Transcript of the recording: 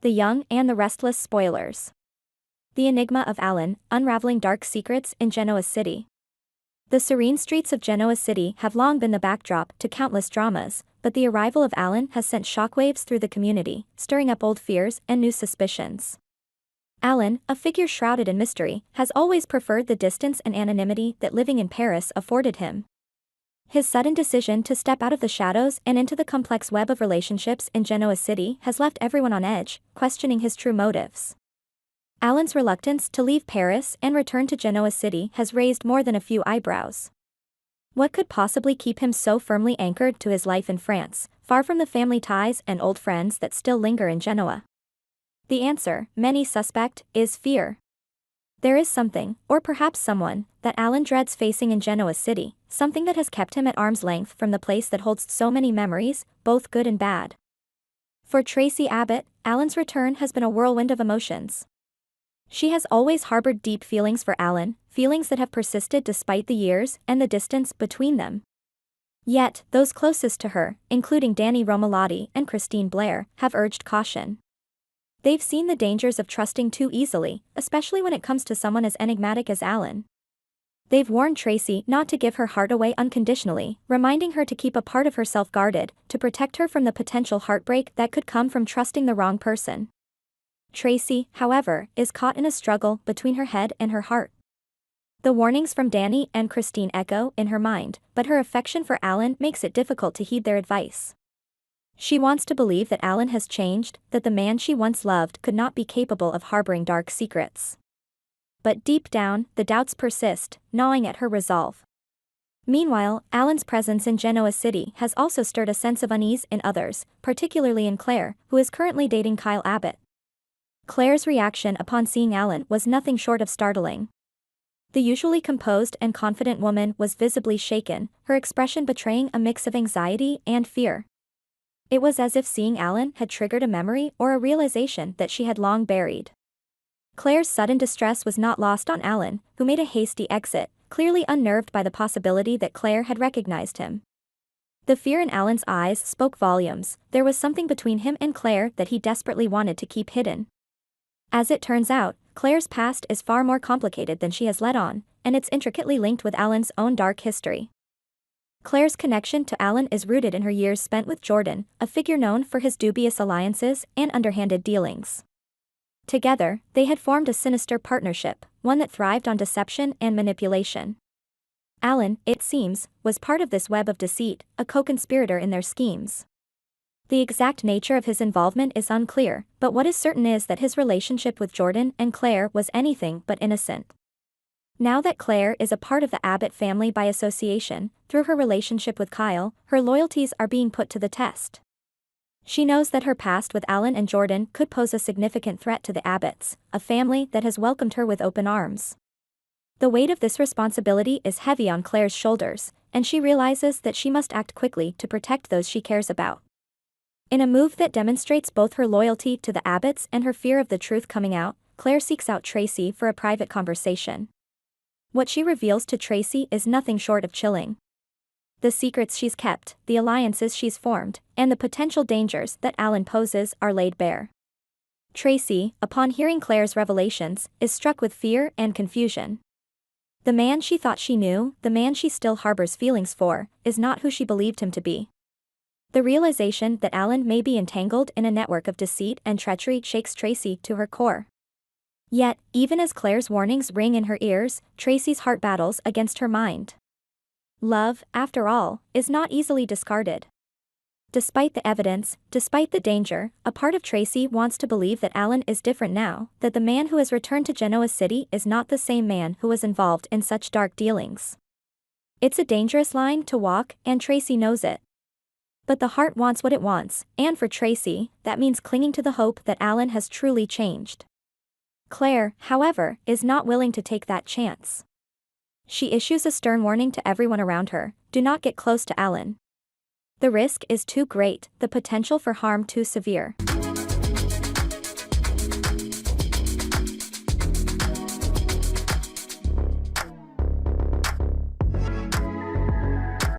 the young and the restless spoilers. The enigma of Alan, unraveling dark secrets in Genoa City. The serene streets of Genoa City have long been the backdrop to countless dramas, but the arrival of Alan has sent shockwaves through the community, stirring up old fears and new suspicions. Alan, a figure shrouded in mystery, has always preferred the distance and anonymity that living in Paris afforded him. His sudden decision to step out of the shadows and into the complex web of relationships in Genoa City has left everyone on edge, questioning his true motives. Alan's reluctance to leave Paris and return to Genoa City has raised more than a few eyebrows. What could possibly keep him so firmly anchored to his life in France, far from the family ties and old friends that still linger in Genoa? The answer, many suspect, is fear. There is something, or perhaps someone, that Alan dreads facing in Genoa City, something that has kept him at arm's length from the place that holds so many memories, both good and bad. For Traci Abbott, Alan's return has been a whirlwind of emotions. She has always harbored deep feelings for Alan, feelings that have persisted despite the years and the distance between them. Yet, those closest to her, including Danny Romalotti and Christine Blair, have urged caution. They've seen the dangers of trusting too easily, especially when it comes to someone as enigmatic as Alan. They've warned Traci not to give her heart away unconditionally, reminding her to keep a part of herself guarded, to protect her from the potential heartbreak that could come from trusting the wrong person. Traci, however, is caught in a struggle between her head and her heart. The warnings from Danny and Christine echo in her mind, but her affection for Alan makes it difficult to heed their advice. She wants to believe that Alan has changed, that the man she once loved could not be capable of harboring dark secrets. But deep down, the doubts persist, gnawing at her resolve. Meanwhile, Alan's presence in Genoa City has also stirred a sense of unease in others, particularly in Claire, who is currently dating Kyle Abbott. Claire's reaction upon seeing Alan was nothing short of startling. The usually composed and confident woman was visibly shaken, her expression betraying a mix of anxiety and fear. It was as if seeing Alan had triggered a memory or a realization that she had long buried. Claire's sudden distress was not lost on Alan, who made a hasty exit, clearly unnerved by the possibility that Claire had recognized him. The fear in Alan's eyes spoke volumes. There was something between him and Claire that he desperately wanted to keep hidden. As it turns out, Claire's past is far more complicated than she has let on, and it's intricately linked with Alan's own dark history. Claire's connection to Alan is rooted in her years spent with Jordan, a figure known for his dubious alliances and underhanded dealings. Together, they had formed a sinister partnership, one that thrived on deception and manipulation. Alan, it seems, was part of this web of deceit, a co-conspirator in their schemes. The exact nature of his involvement is unclear, but what is certain is that his relationship with Jordan and Claire was anything but innocent. Now that Claire is a part of the Abbott family by association, through her relationship with Kyle, her loyalties are being put to the test. She knows that her past with Alan and Jordan could pose a significant threat to the Abbotts, a family that has welcomed her with open arms. The weight of this responsibility is heavy on Claire's shoulders, and she realizes that she must act quickly to protect those she cares about. In a move that demonstrates both her loyalty to the Abbotts and her fear of the truth coming out, Claire seeks out Traci for a private conversation. What she reveals to Traci is nothing short of chilling. The secrets she's kept, the alliances she's formed, and the potential dangers that Alan poses are laid bare. Traci, upon hearing Claire's revelations, is struck with fear and confusion. The man she thought she knew, the man she still harbors feelings for, is not who she believed him to be. The realization that Alan may be entangled in a network of deceit and treachery shakes Traci to her core. Yet, even as Claire's warnings ring in her ears, Traci's heart battles against her mind. Love, after all, is not easily discarded. Despite the evidence, despite the danger, a part of Traci wants to believe that Alan is different now, that the man who has returned to Genoa City is not the same man who was involved in such dark dealings. It's a dangerous line to walk, and Traci knows it. But the heart wants what it wants, and for Traci, that means clinging to the hope that Alan has truly changed. Claire, however, is not willing to take that chance. She issues a stern warning to everyone around her: do not get close to Alan. The risk is too great, the potential for harm too severe.